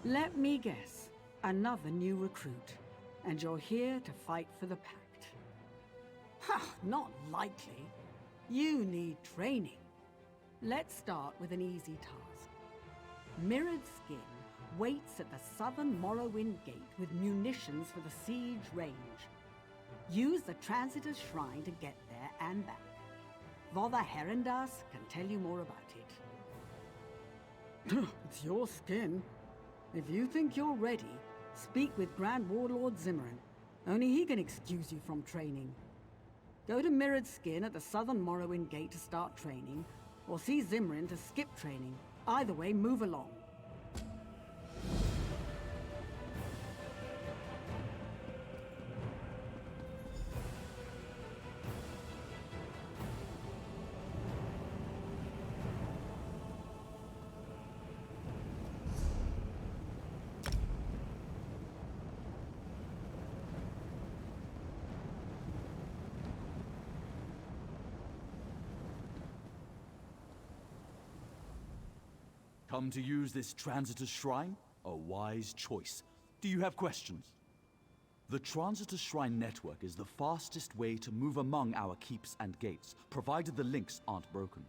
Let me guess. Another new recruit. And you're here to fight for the Pact. Ha! Not likely. You need training. Let's start with an easy task. Mirrored Skin waits at the southern Morrowind Gate with munitions for the siege range. Use the Transitor's Shrine to get there and back. Vother Herendas can tell you more about it. It's your skin. If you think you're ready, speak with Grand Warlord Zimmerin. Only he can excuse you from training. Go to Mirrored Skin at the southern Morrowind Gate to start training, or see Zimmerin to skip training. Either way, move along. Come to use this Transitor's Shrine? A wise choice. Do you have questions? The Transitor's Shrine network is the fastest way to move among our keeps and gates, provided the links aren't broken.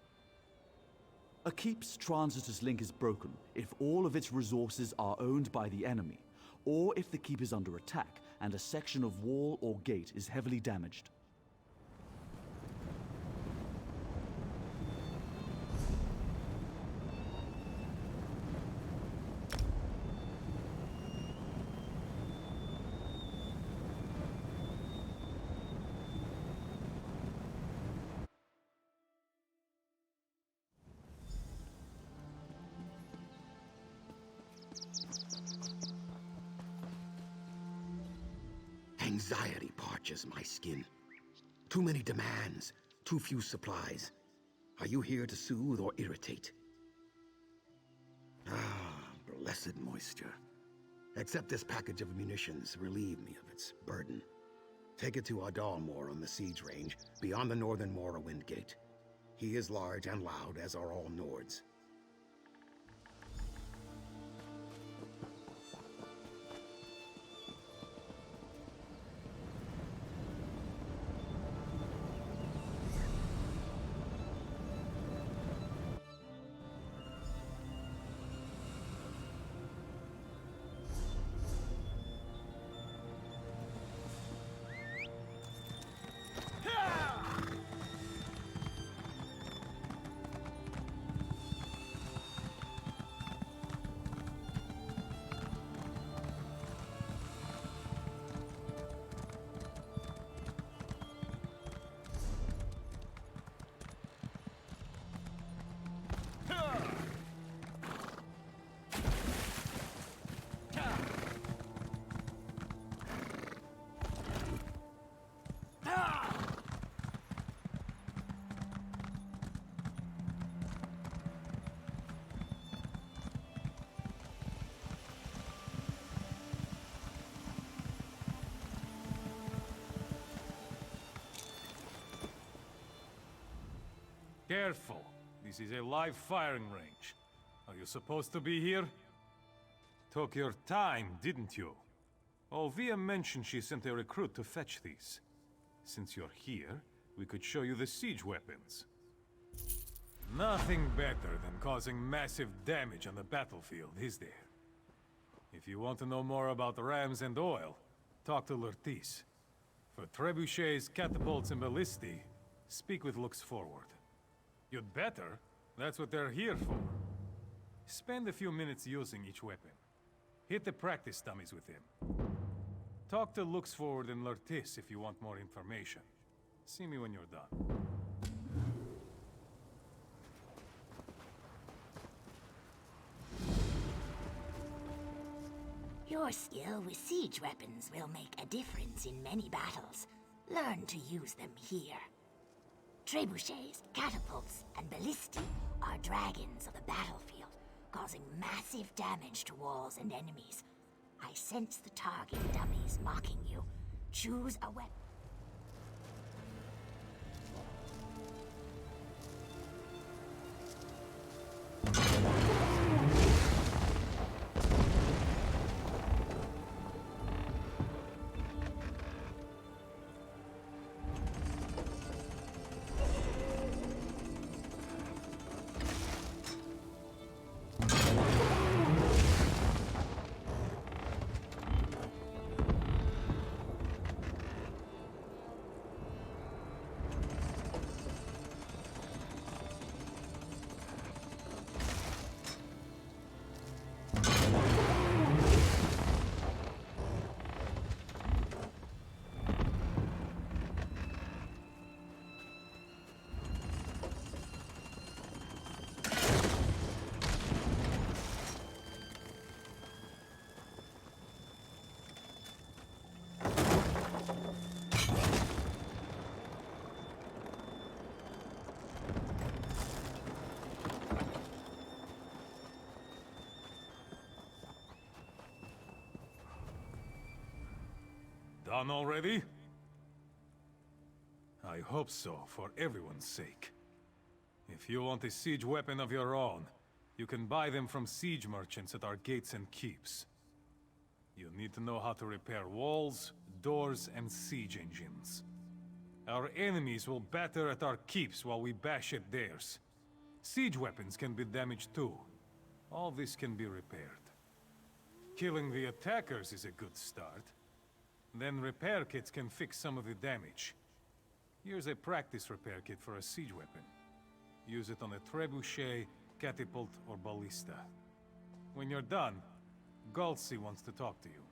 A keep's Transitor's link is broken if all of its resources are owned by the enemy, or if the keep is under attack and a section of wall or gate is heavily damaged. Anxiety parches my skin. Too many demands, too few supplies. Are you here to soothe or irritate? Ah, blessed moisture. Accept this package of munitions, relieve me of its burden. Take it to Adalmor on the siege range, beyond the northern Morrowind Gate. He is large and loud, as are all Nords. Careful. This is a live firing range. Are you supposed to be here? Took your time, didn't you? Olvia mentioned she sent a recruit to fetch these. Since you're here, we could show you the siege weapons. Nothing better than causing massive damage on the battlefield, is there? If you want to know more about rams and oil, talk to Lurtis. For trebuchets, catapults, and ballistae, speak with Looks Forward. You'd better. That's what they're here for. Spend a few minutes using each weapon. Hit the practice dummies with him. Talk to Looks Forward and Lurtis if you want more information. See me when you're done. Your skill with siege weapons will make a difference in many battles. Learn to use them here. Trebuchets, catapults, and ballistae are dragons of the battlefield, causing massive damage to walls and enemies. I sense the target dummies mocking you. Choose a weapon. Done already? I hope so, for everyone's sake. If you want a siege weapon of your own, you can buy them from siege merchants at our gates and keeps. You'll need to know how to repair walls, doors, and siege engines. Our enemies will batter at our keeps while we bash at theirs. Siege weapons can be damaged too. All this can be repaired. Killing the attackers is a good start. Then repair kits can fix some of the damage. Here's a practice repair kit for a siege weapon. Use it on a trebuchet, catapult, or ballista. When you're done, Galtzi wants to talk to you.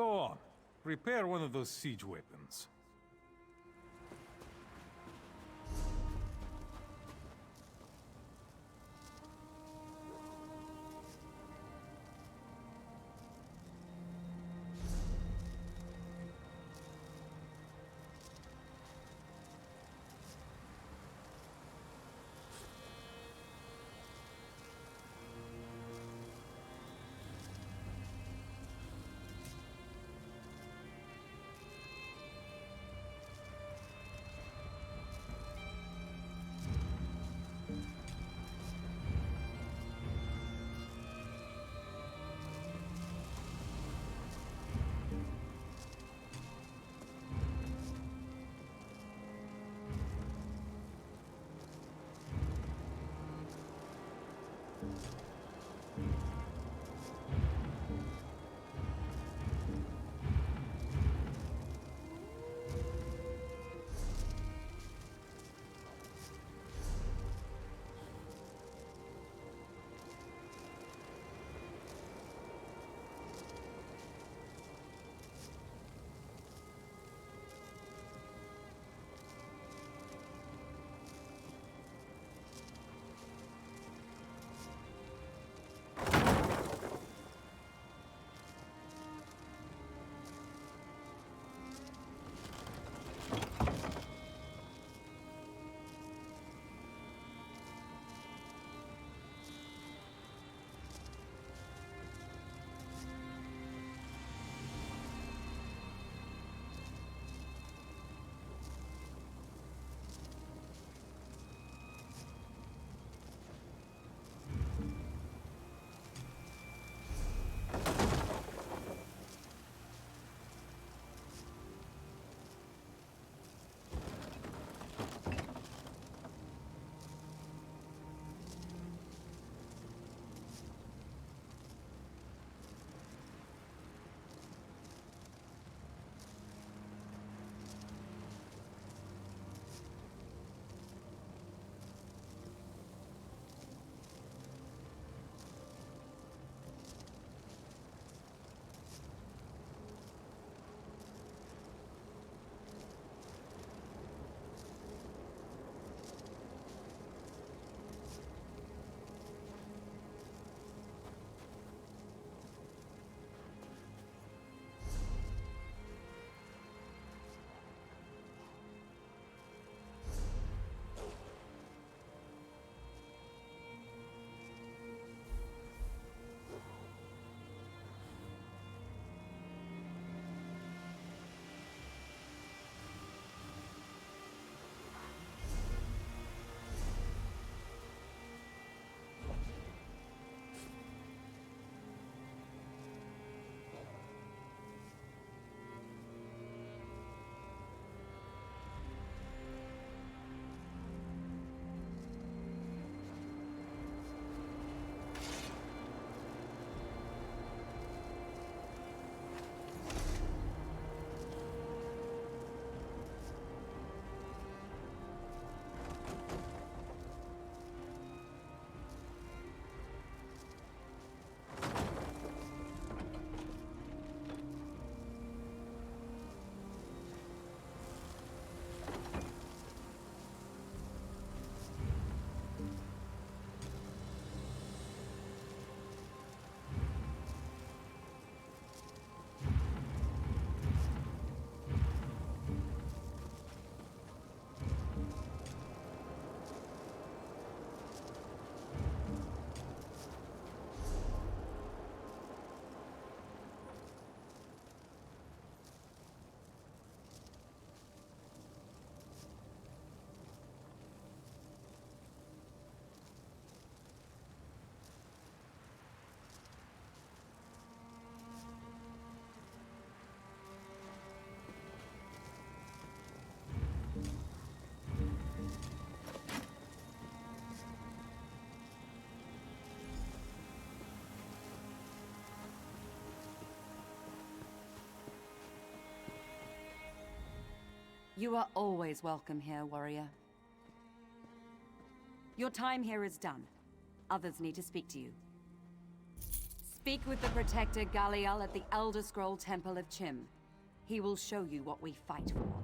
Go on. Repair one of those siege weapons. You are always welcome here, warrior. Your time here is done. Others need to speak to you. Speak with the Protector Galliel at the Elder Scroll Temple of Chim. He will show you what we fight for.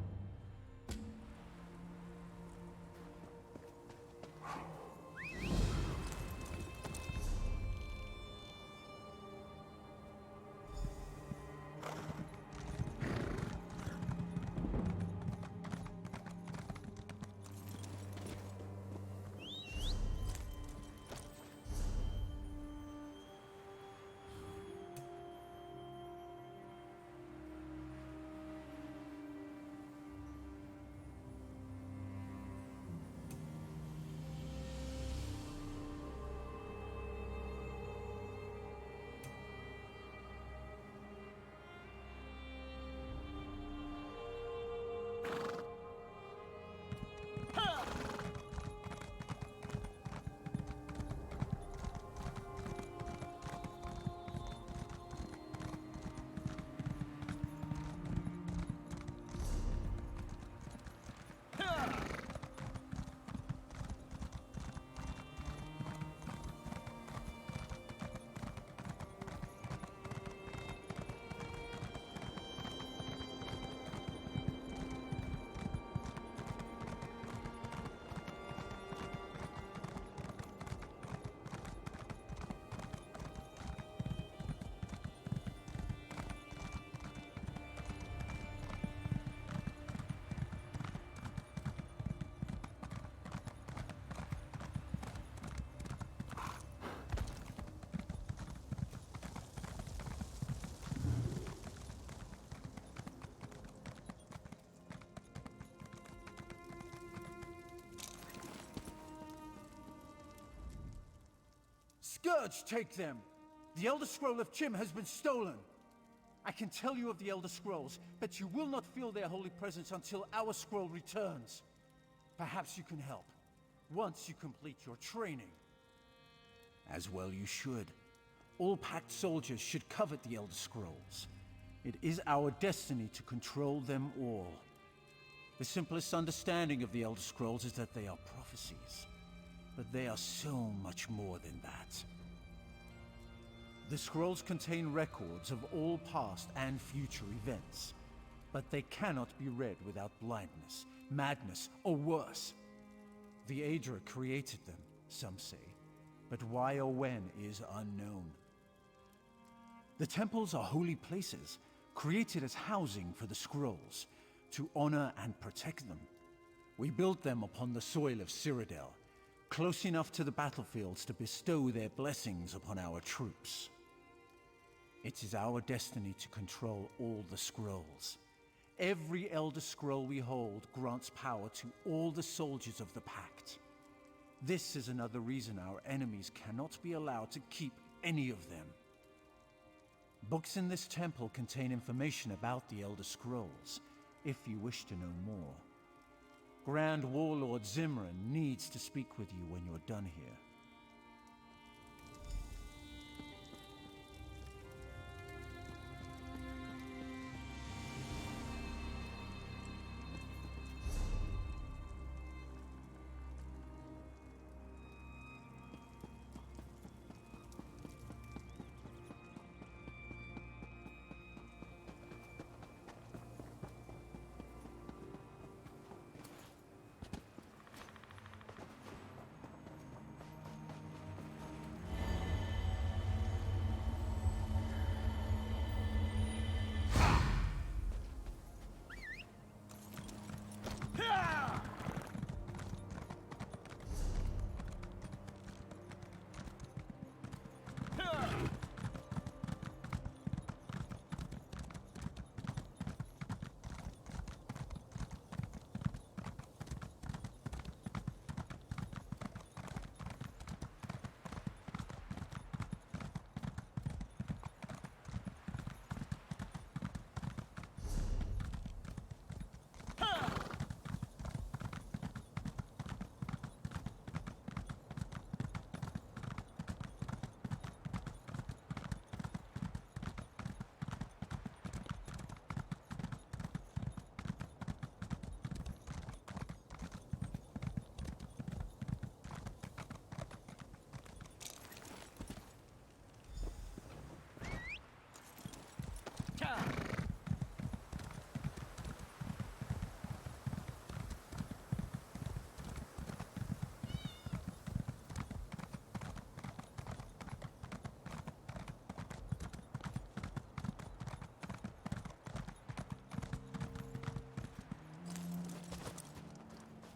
Scourge, take them! The Elder Scroll of Chim has been stolen! I can tell you of the Elder Scrolls, but you will not feel their holy presence until our scroll returns. Perhaps you can help, once you complete your training. As well you should. All Pact soldiers should covet the Elder Scrolls. It is our destiny to control them all. The simplest understanding of the Elder Scrolls is that they are prophecies. But they are so much more than that. The scrolls contain records of all past and future events, but they cannot be read without blindness, madness, or worse. The Aedra created them, some say, but why or when is unknown. The temples are holy places, created as housing for the scrolls, to honor and protect them. We built them upon the soil of Cyrodiil, close enough to the battlefields to bestow their blessings upon our troops. It is our destiny to control all the scrolls. Every Elder Scroll we hold grants power to all the soldiers of the Pact. This is another reason our enemies cannot be allowed to keep any of them. Books in this temple contain information about the Elder Scrolls, if you wish to know more. Grand Warlord Zimran needs to speak with you when you're done here.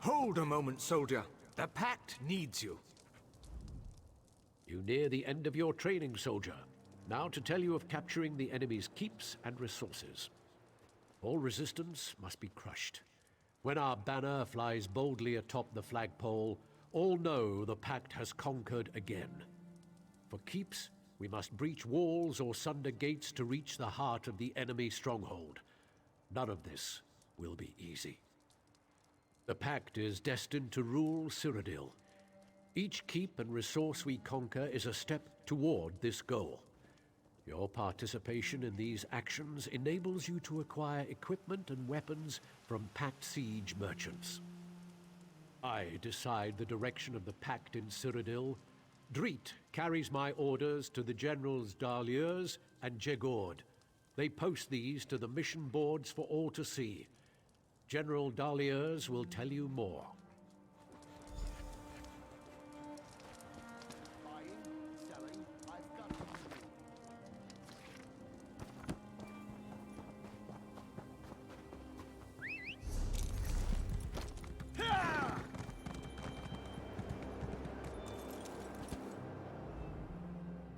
Hold a moment, soldier. The Pact needs you. You near the end of your training, soldier. Now to tell you of capturing the enemy's keeps and resources. All resistance must be crushed. When our banner flies boldly atop the flagpole, all know the Pact has conquered again. For keeps, we must breach walls or sunder gates to reach the heart of the enemy stronghold. None of this will be easy. The Pact is destined to rule Cyrodiil. Each keep and resource we conquer is a step toward this goal. Your participation in these actions enables you to acquire equipment and weapons from Pact siege merchants. I decide the direction of the Pact in Cyrodiil. Dreet carries my orders to the generals Darliers and Jegord. They post these to the mission boards for all to see. General Darliers will tell you more.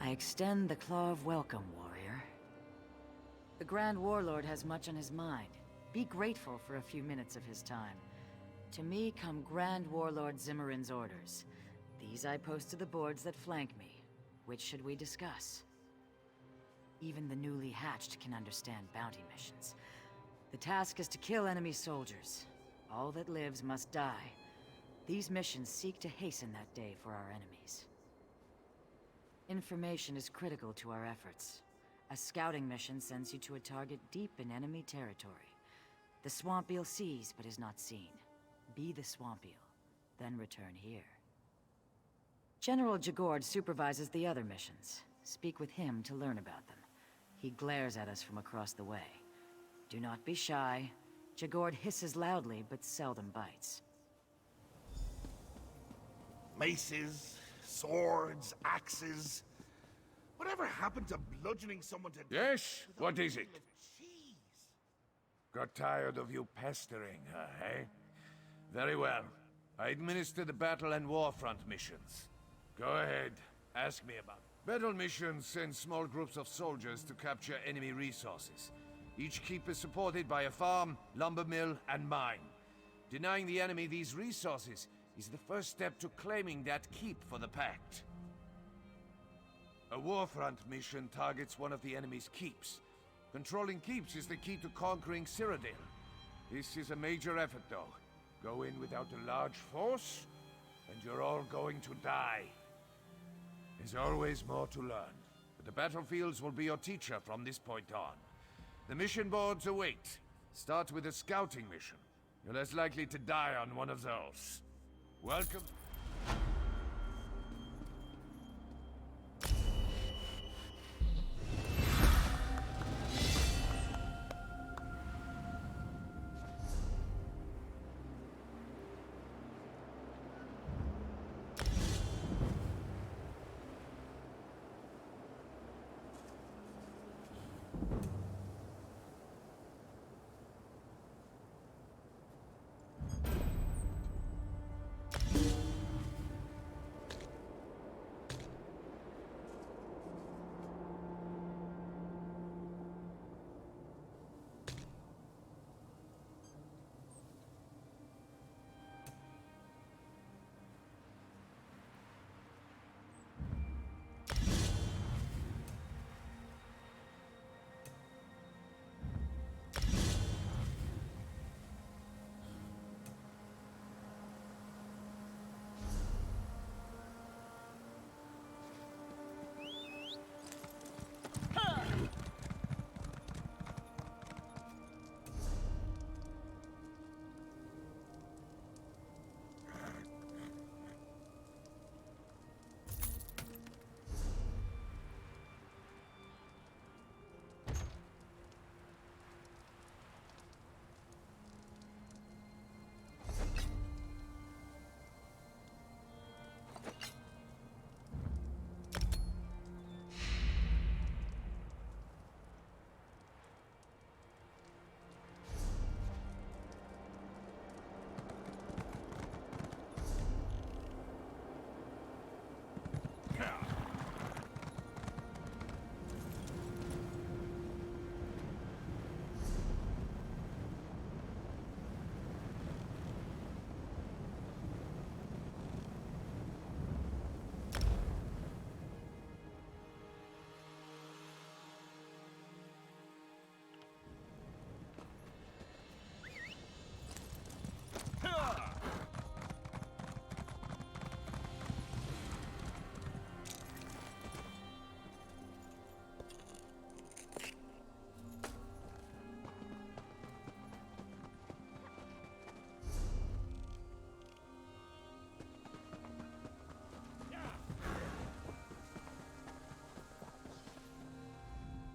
I extend the claw of welcome, warrior. The Grand Warlord has much on his mind. Be grateful for a few minutes of his time. To me come Grand Warlord Zimmerin's orders. These I post to the boards that flank me. Which should we discuss? Even the newly hatched can understand bounty missions. The task is to kill enemy soldiers. All that lives must die. These missions seek to hasten that day for our enemies. Information is critical to our efforts. A scouting mission sends you to a target deep in enemy territory. The Swampeel sees but is not seen. Be the Swampeel, then return here. General Jegord supervises the other missions. Speak with him to learn about them. He glares at us from across the way. Do not be shy. Jegord hisses loudly but seldom bites. Maces, swords, axes. Whatever happened to bludgeoning someone to death? Yes? What is it? Cheese. Got tired of you pestering her, eh? Very well. I administer the battle and warfront missions. Go ahead, ask me about it. Battle missions send small groups of soldiers to capture enemy resources. Each keep is supported by a farm, lumber mill, and mine. Denying the enemy these resources is the first step to claiming that keep for the Pact. A warfront mission targets one of the enemy's keeps. Controlling keeps is the key to conquering Cyrodiil. This is a major effort, though. Go in without a large force, and you're all going to die. There's always more to learn, but the battlefields will be your teacher from this point on. The mission boards await. Start with a scouting mission. You're less likely to die on one of those. Welcome.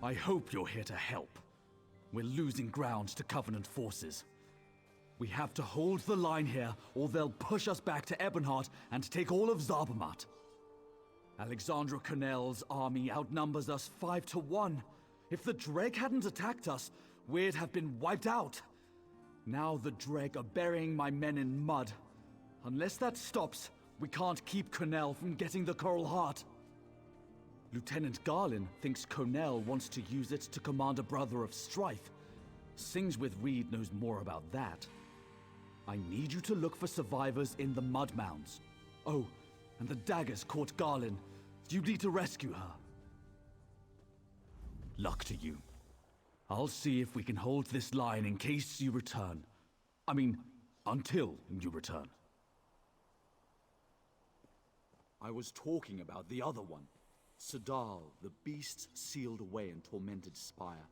I hope you're here to help. We're losing ground to Covenant forces. We have to hold the line here, or they'll push us back to Ebonheart and take all of Zarbamat. Alexandra Connell's army outnumbers us 5 to 1. If the Dreg hadn't attacked us, we'd have been wiped out. Now the Dreg are burying my men in mud. Unless that stops, we can't keep Connell from getting the Coral Heart. Lieutenant Garlin thinks Connell wants to use it to command a brother of strife. Sings with Reed knows more about that. I need you to look for survivors in the mud mounds. Oh, and the daggers caught Garlin. You need to rescue her. Luck to you. I'll see if we can hold this line in case you return. I mean, until you return. I was talking about the other one. Sadal, the beast sealed away in Tormented Spire.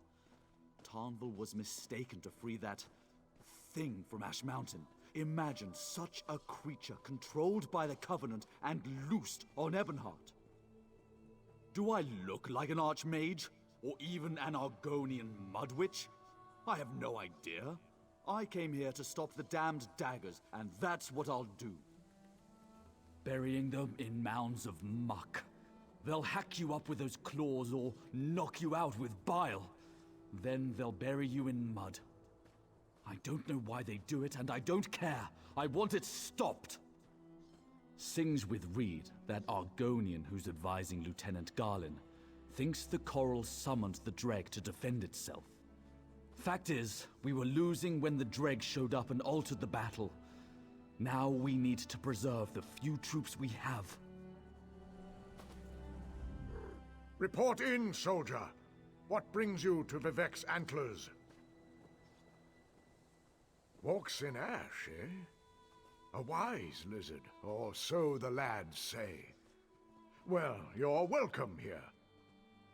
Tarnval was mistaken to free that thing from Ash Mountain. Imagine such a creature controlled by the Covenant and loosed on Ebonheart. Do I look like an Archmage? Or even an Argonian Mudwitch? I have no idea. I came here to stop the damned daggers, and that's what I'll do. Burying them in mounds of muck. They'll hack you up with those claws or knock you out with bile. Then they'll bury you in mud. I don't know why they do it, and I don't care. I want it stopped. Sings with Reed, that Argonian who's advising Lieutenant Garlin, thinks the Coral summoned the Dreg to defend itself. Fact is, we were losing when the Dreg showed up and altered the battle. Now we need to preserve the few troops we have. Report in, soldier. What brings you to Vivek's Antlers? Walks in ash, eh? A wise lizard, or so the lads say. Well, you're welcome here.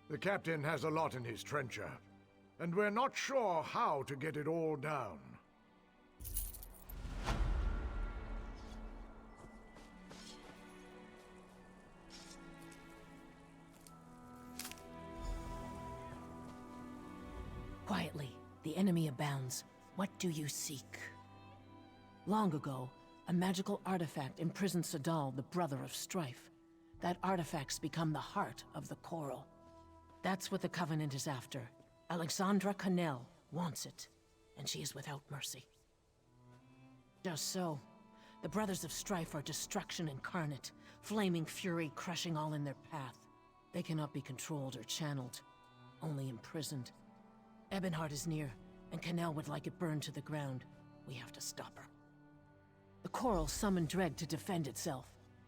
The captain has a lot in his trencher, and we're not sure how to get it all down. Quietly, the enemy abounds. What do you seek? Long ago, a magical artifact imprisoned Sadal, the brother of strife. That artifact's become the heart of the Coral. That's what the Covenant is after. Alexandra Connell wants it, and she is without mercy. Just so. The Brothers of Strife are destruction incarnate, flaming fury crushing all in their path. They cannot be controlled or channeled, only imprisoned. Ebonheart is near, and Connell would like it burned to the ground. We have to stop her. The Coral summoned Dreg to defend itself.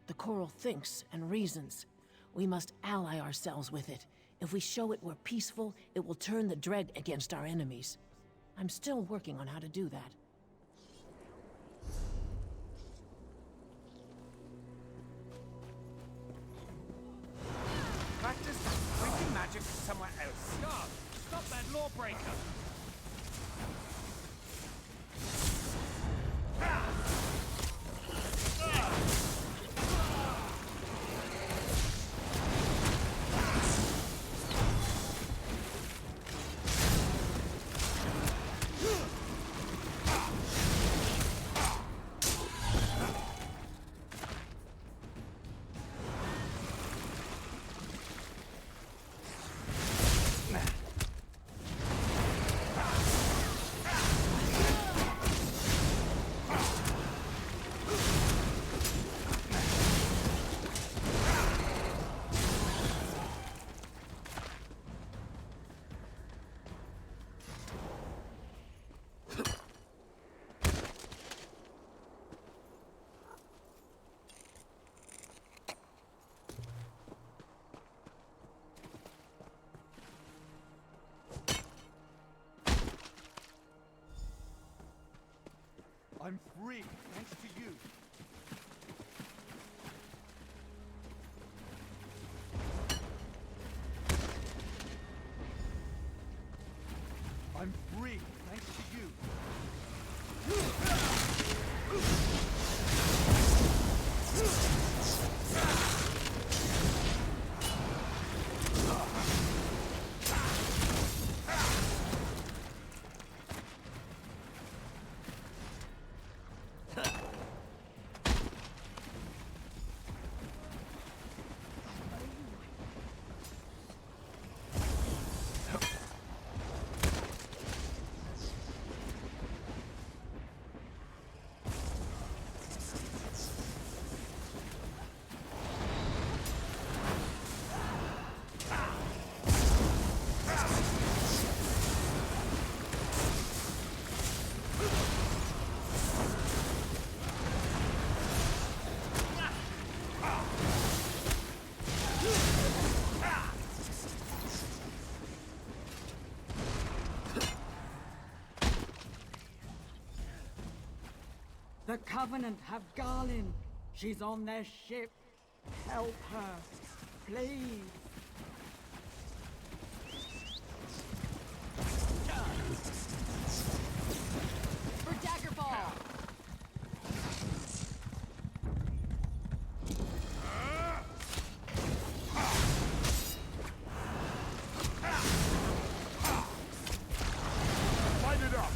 The Coral thinks and reasons. We must ally ourselves with it. If we show it we're peaceful, it will turn the Dreg against our enemies. I'm still working on how to do that. Practice drinking magic somewhere else. Guard, stop that lawbreaker! I'm free, thanks to you. I'm free, thanks to you. Ah! Covenant have Garlin. She's on their ship. Help her, please. For Daggerball! Light it up!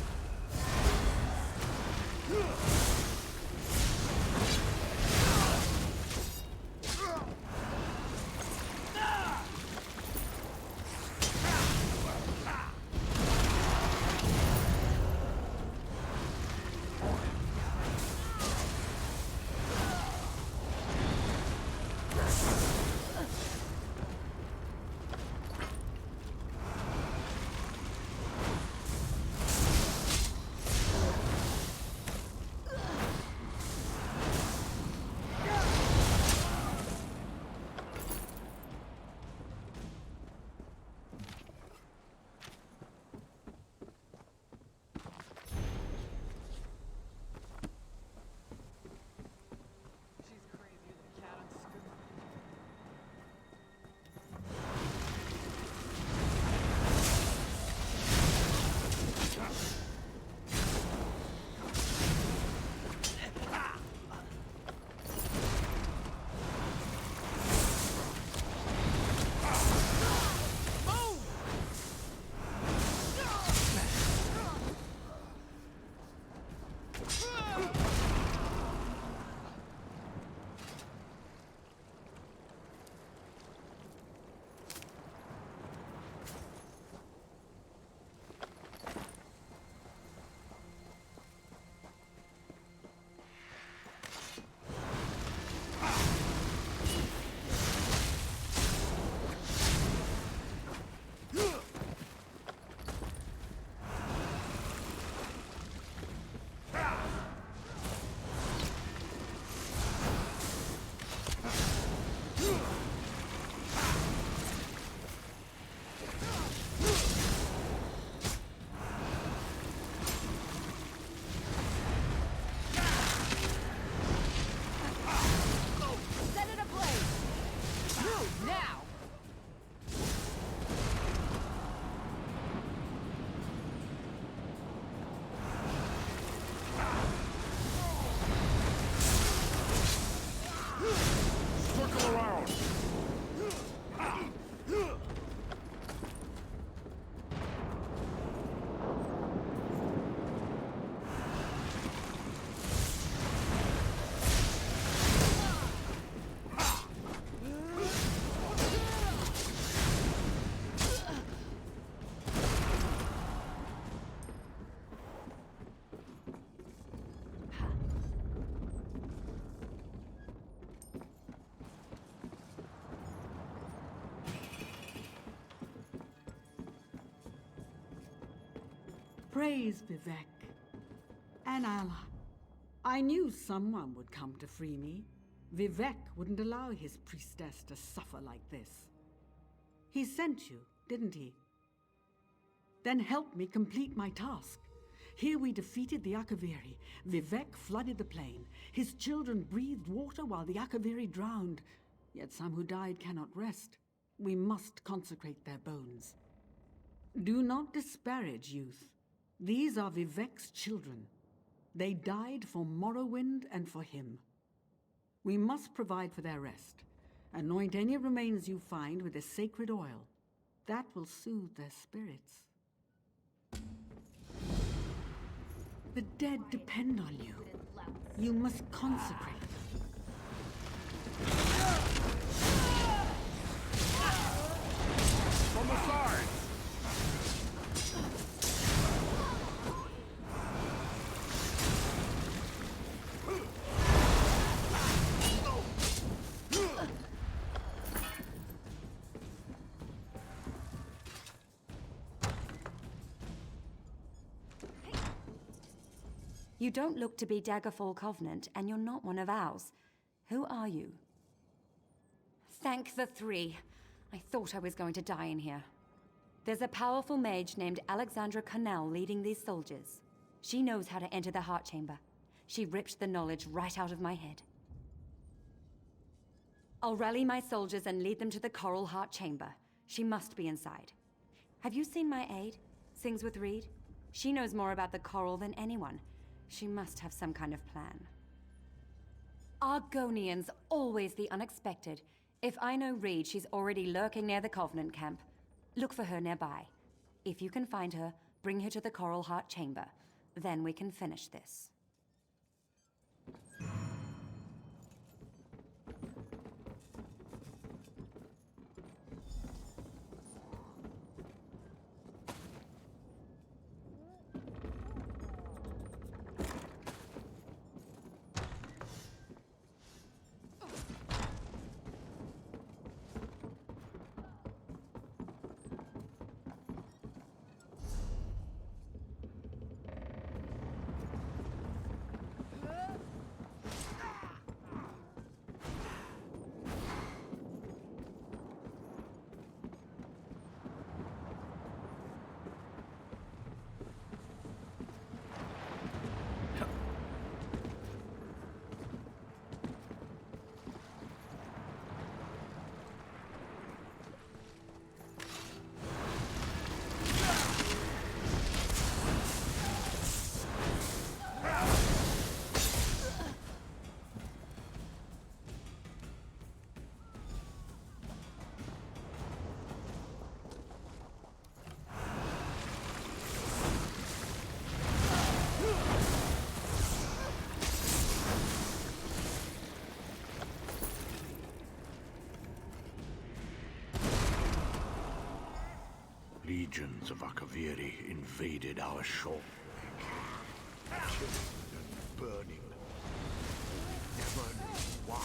Praise Vivek. And I knew someone would come to free me. Vivek wouldn't allow his priestess to suffer like this. He sent you, didn't he? Then help me complete my task. Here we defeated the Akaviri. Vivek flooded the plain. His children breathed water while the Akaviri drowned. Yet some who died cannot rest. We must consecrate their bones. Do not disparage youth. These are Vivek's children. They died for Morrowind and for him. We must provide for their rest. Anoint any remains you find with a sacred oil. That will soothe their spirits. The dead depend on you. You must consecrate. From the side! You don't look to be Daggerfall Covenant, and you're not one of ours. Who are you? Thank the three. I thought I was going to die in here. There's a powerful mage named Alexandra Connell leading these soldiers. She knows how to enter the Heart Chamber. She ripped the knowledge right out of my head. I'll rally my soldiers and lead them to the Coral Heart Chamber. She must be inside. Have you seen my aide? Sings with Reed? She knows more about the coral than anyone. She must have some kind of plan. Argonians, always the unexpected. If I know Reed, she's already lurking near the Covenant camp. Look for her nearby. If you can find her, bring her to the Coral Heart Chamber. Then we can finish this. Legions of Akaviri invaded our shore. Killing and burning. We never knew why.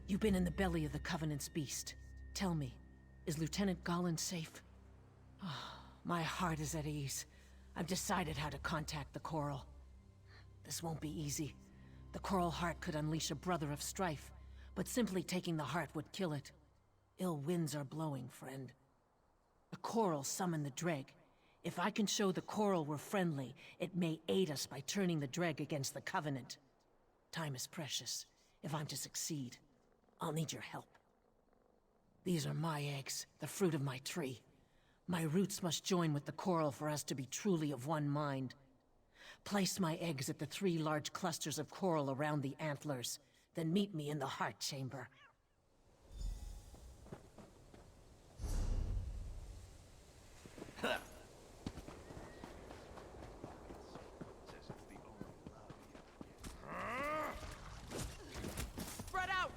You've been in the belly of the Covenant's beast. Tell me, is Lieutenant Gollin safe? Oh, my heart is at ease. I've decided how to contact the Coral. This won't be easy. The Coral Heart could unleash a brother of strife, but simply taking the heart would kill it. Ill winds are blowing, friend. The Coral summoned the Dreg. If I can show the Coral we're friendly, it may aid us by turning the Dreg against the Covenant. Time is precious. If I'm to succeed, I'll need your help. These are my eggs, the fruit of my tree. My roots must join with the Coral for us to be truly of one mind. Place my eggs at the 3 large clusters of coral around the antlers, then meet me in the Heart Chamber. Spread out!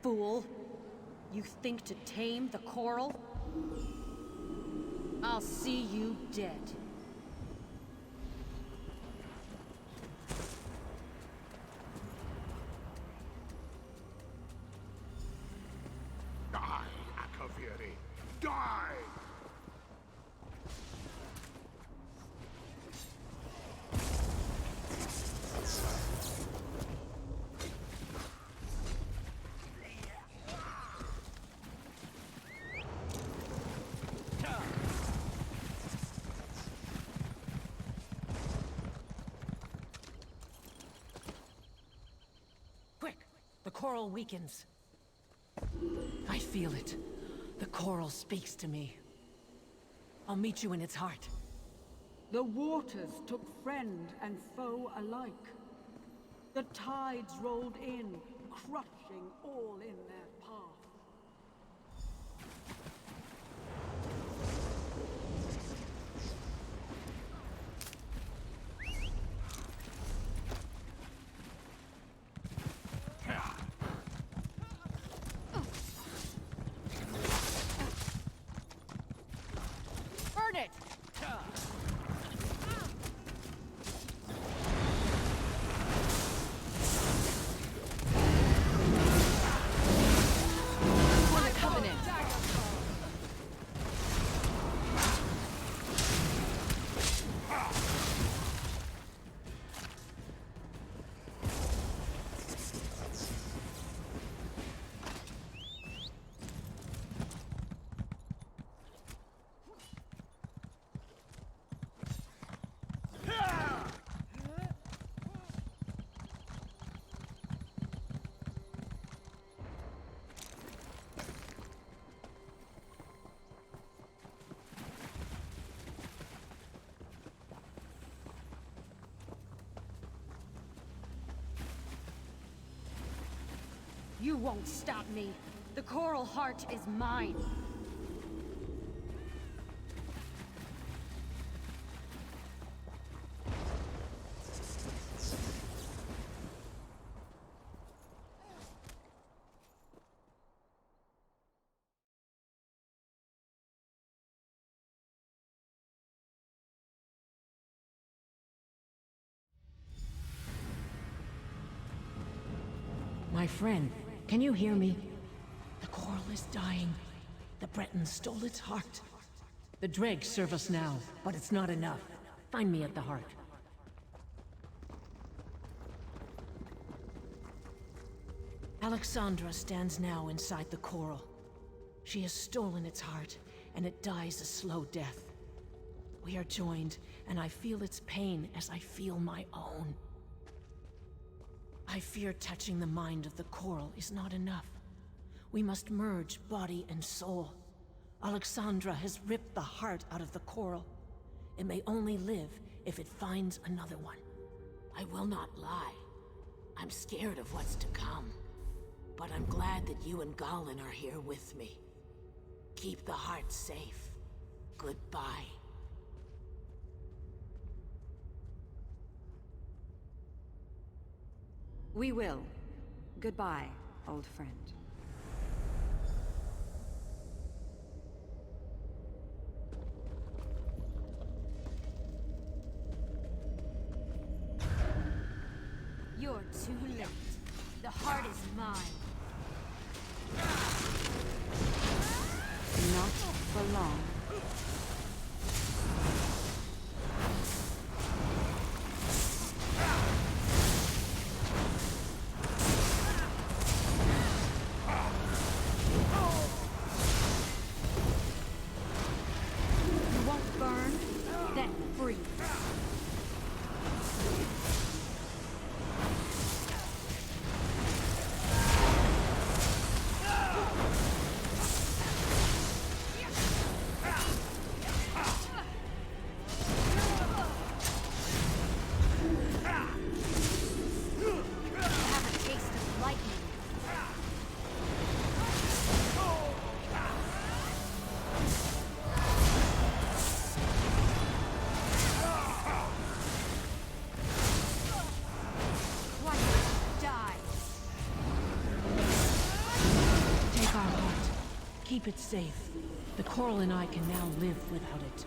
Fool! You think to tame the coral? I'll see you dead. Die, Akaviri! Die! Quick! The coral weakens. I feel it. The coral speaks to me. I'll meet you in its heart. The waters took friend and foe alike. The tides rolled in, crushing all in their path. Burn it! For the Covenant! You won't stop me. The coral heart is mine. My friend, can you hear me? The coral is dying. The Bretons stole its heart. The dregs serve us now, but it's not enough. Find me at the heart. Alexandra stands now inside the coral. She has stolen its heart, and it dies a slow death. We are joined, and I feel its pain as I feel my own. I fear touching the mind of the coral is not enough. We must merge body and soul. Alexandra has ripped the heart out of the coral. It may only live if it finds another one. I will not lie. I'm scared of what's to come. But I'm glad that you and Galen are here with me. Keep the heart safe. Goodbye. We will. Goodbye, old friend. You're too late. The heart is mine. Not for long. You won't burn, then freeze. keep it safe. The coral and I can now live without it.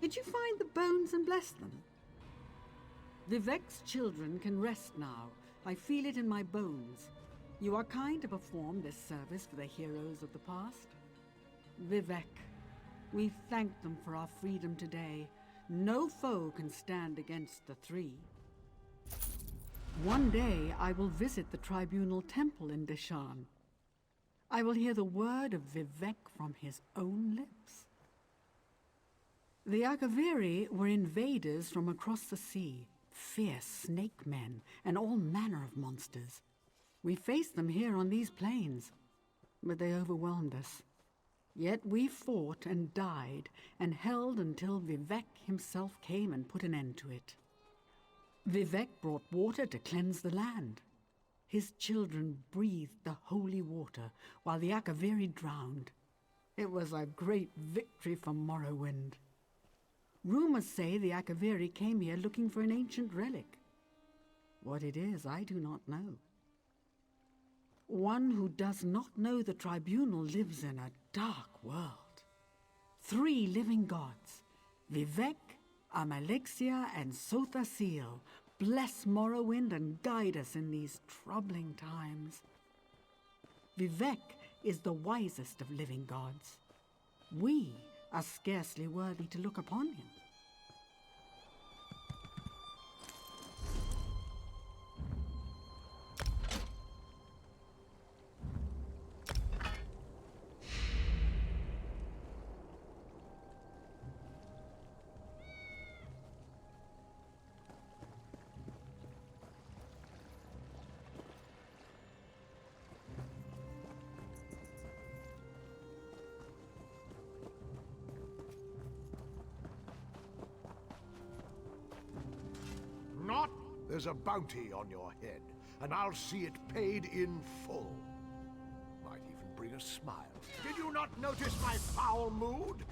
Did you find the bones and bless them? Vivek's children can rest now. I feel it in my bones. You are kind to perform this service for the heroes of the past. Vivek, we thank them for our freedom today. No foe can stand against the three. One day I will visit the tribunal temple in Deshan. I will hear the word of Vivek from his own lips. The Akaviri were invaders from across the sea, fierce snake men and all manner of monsters. We faced them here on these plains, but they overwhelmed us. Yet we fought and died and held until Vivek himself came and put an end to it. Vivek brought water to cleanse the land. His children breathed the holy water while the Akaviri drowned. It was a great victory for Morrowind. Rumors say the Akaviri came here looking for an ancient relic. What it is, I do not know. One who does not know the tribunal lives in a dark world. 3 living gods, Vivek, Amalexia, and Sothasil, bless Morrowind and guide us in these troubling times. Vivek is the wisest of living gods. We are scarcely worthy to look upon him. Not? There's a bounty on your head, and I'll see it paid in full. Might even bring a smile. Did you not notice my foul mood?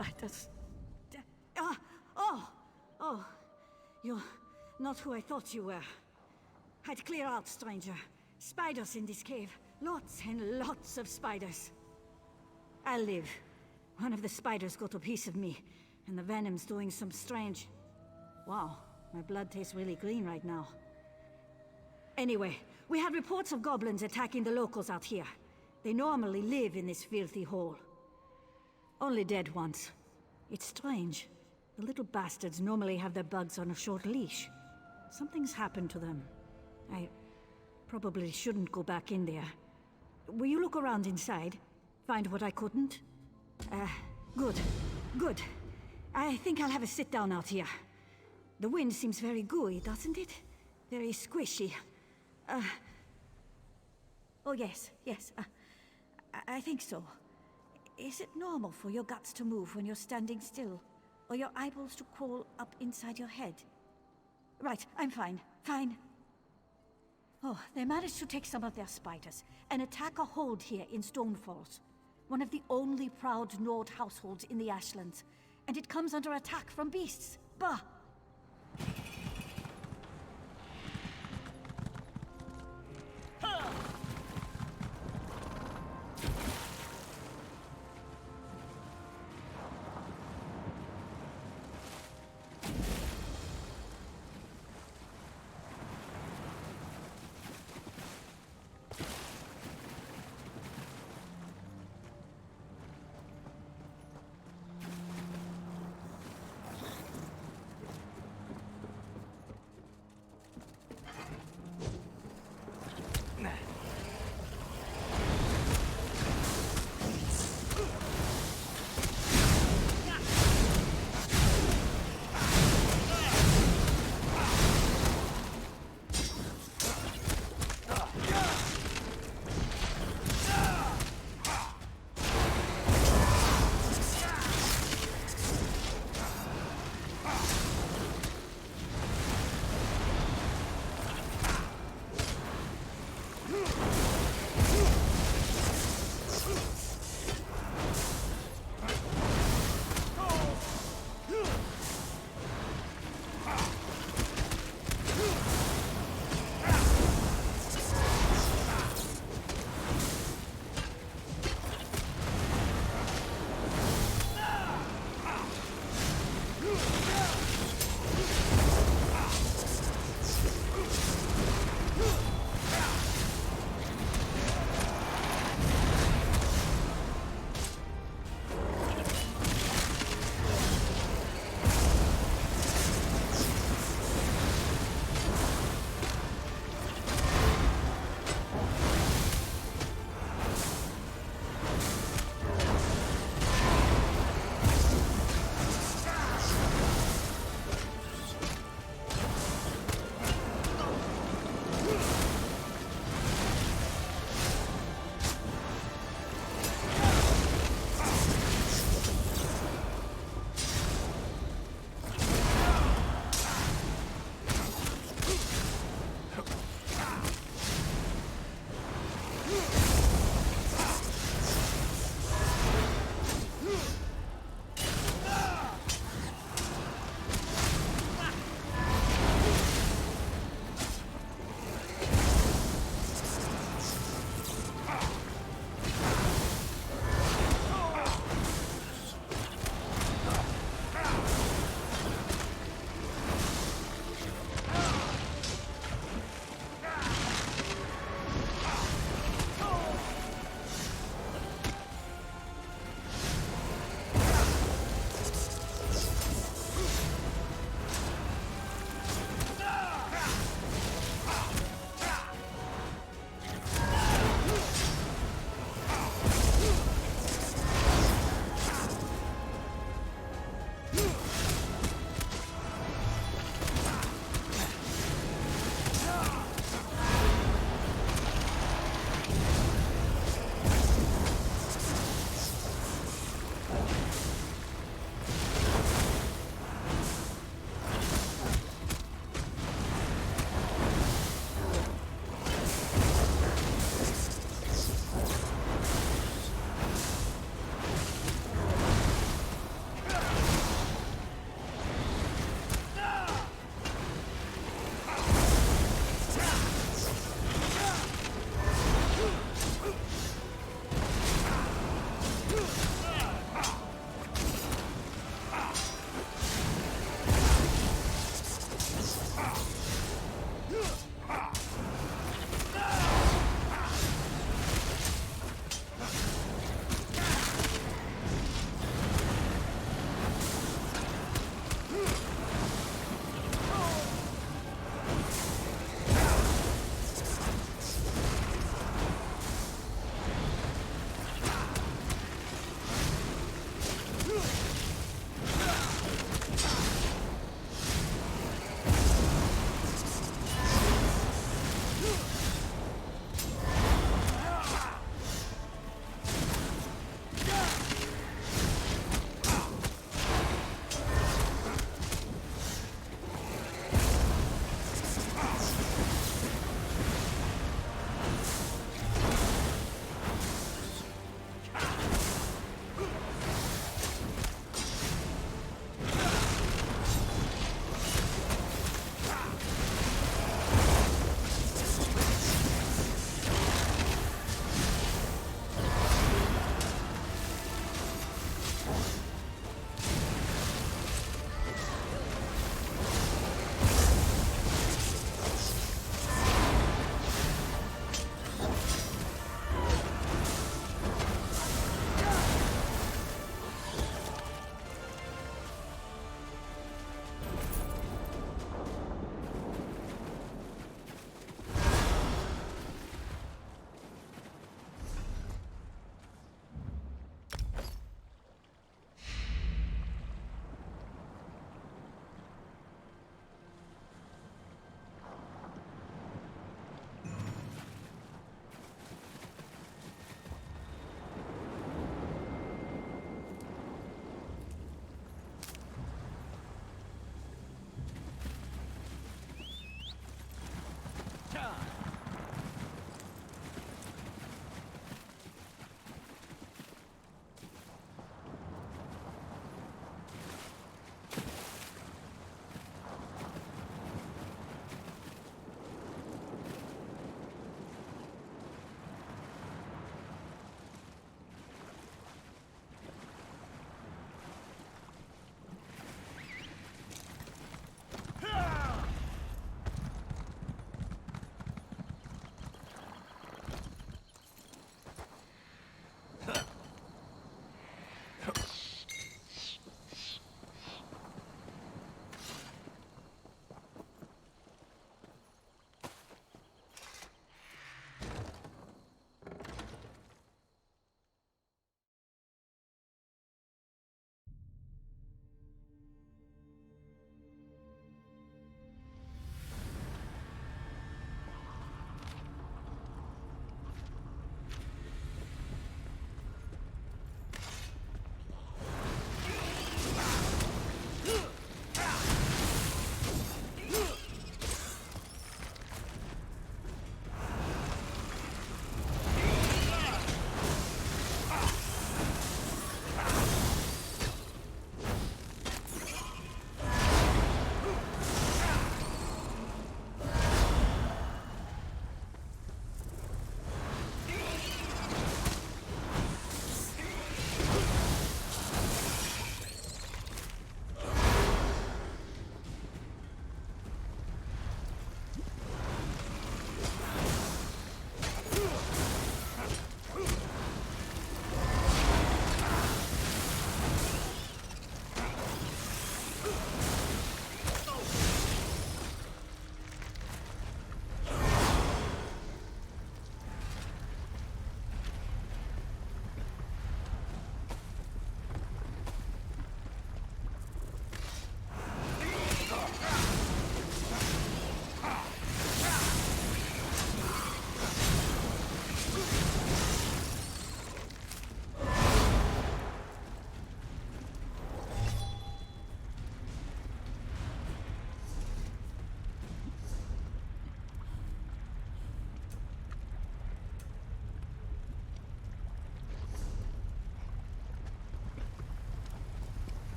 spiders. Oh, you're not who I thought you were. I'd clear out, stranger. Spiders in this cave. Lots and lots of spiders. I'll live. One of the spiders got a piece of me, and the venom's doing some strange... Wow, my blood tastes really green right now. Anyway, we had reports of goblins attacking the locals out here. They normally live in this filthy hole. Only dead ones. It's strange. The little bastards normally have their bugs on a short leash. Something's happened to them. I probably shouldn't go back in there. Will you look around inside? Find what I couldn't? Good. Good. I think I'll have a sit down out here. The wind seems very gooey, doesn't it? Very squishy. Oh yes, yes. I think so. Is it normal for your guts to move when you're standing still? Or your eyeballs to crawl up inside your head? Right, I'm fine. Fine. Oh, they managed to take some of their spiders and attack a hold here in Stonefalls. One of the only proud Nord households in the Ashlands. And it comes under attack from beasts. Bah!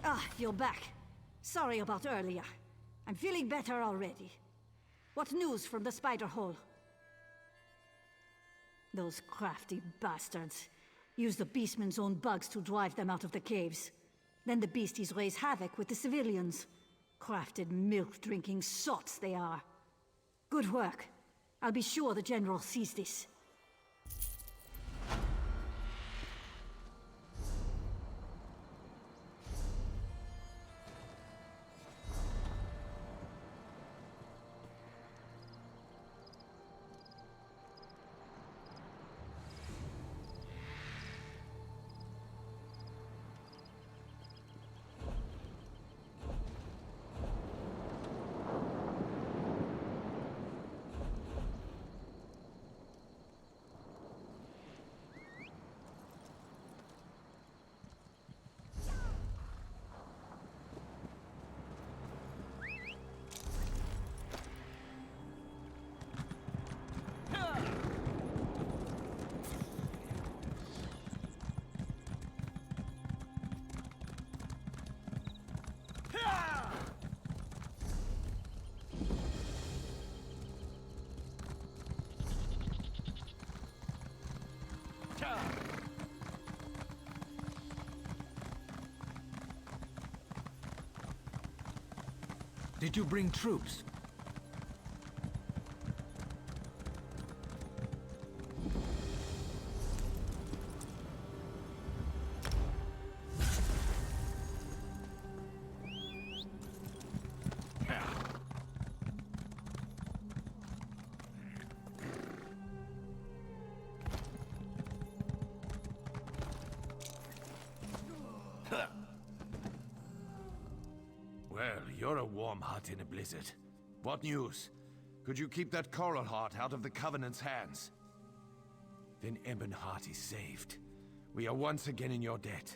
Ah, you're back. Sorry about earlier. I'm feeling better already. What news from the spider hole? Those crafty bastards use the beastmen's own bugs to drive them out of the caves. Then the beasties raise havoc with the civilians. Crafted milk-drinking sots they are. Good work. I'll be sure the General sees this. Did you bring troops? Well, you're a warm hut in a blizzard. What news? Could you keep that coral heart out of the Covenant's hands? Then Ebonheart is saved. We are once again in your debt.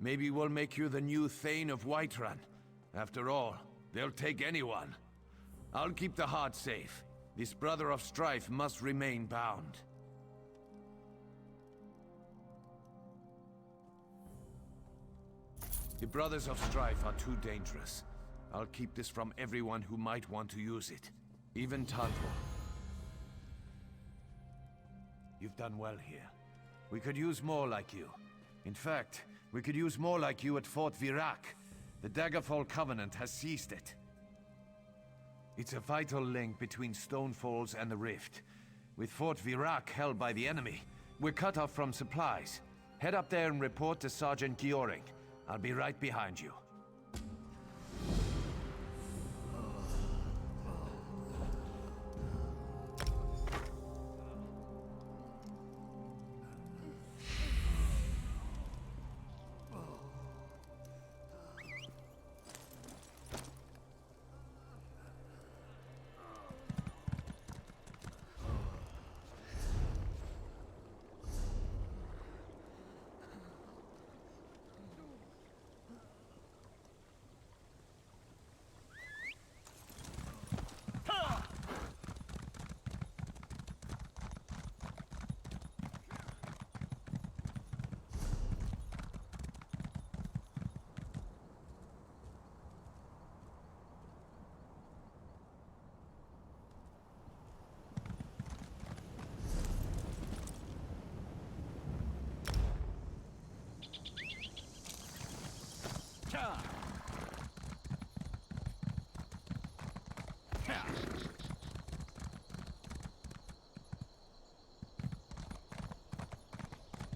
Maybe we'll make you the new Thane of Whiterun. After all, they'll take anyone. I'll keep the heart safe. This brother of strife must remain bound. The Brothers of Strife are too dangerous. I'll keep this from everyone who might want to use it. Even Tantor. You've done well here. We could use more like you. In fact, we could use more like you at Fort Virac. The Daggerfall Covenant has seized it. It's a vital link between Stonefalls and the Rift. With Fort Virac held by the enemy, we're cut off from supplies. Head up there and report to Sergeant Gioring. I'll be right behind you.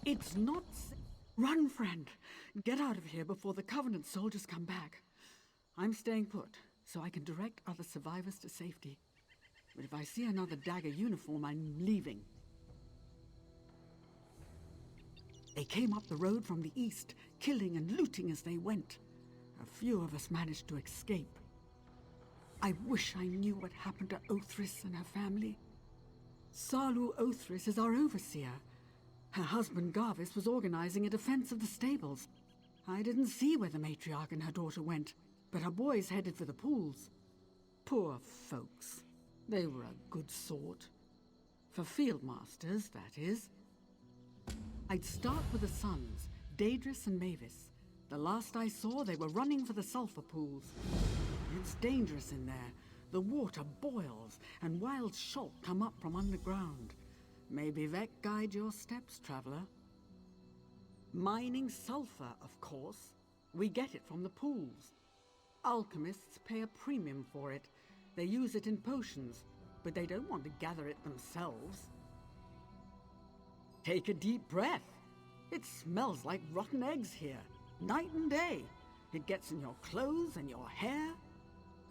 It's not... Run, friend. Get out of here before the Covenant soldiers come back. I'm staying put, so I can direct other survivors to safety. But if I see another dagger uniform, I'm leaving. They came up the road from the east, killing and looting as they went. A few of us managed to escape. I wish I knew what happened to Othris and her family. Salu Othris is our overseer. Her husband Garvis was organizing a defense of the stables. I didn't see where the matriarch and her daughter went, but her boys headed for the pools. Poor folks. They were a good sort. For field masters, that is. I'd start with the sons, Daedrus and Mavis. The last I saw, they were running for the sulfur pools. It's dangerous in there. The water boils, and wild shot come up from underground. Maybe Vec guide your steps, traveler. Mining sulfur, of course. We get it from the pools. Alchemists pay a premium for it. They use it in potions, but they don't want to gather it themselves. Take a deep breath. It smells like rotten eggs here, night and day. It gets in your clothes and your hair.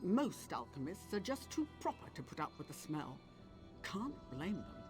Most alchemists are just too proper to put up with the smell. Can't blame them.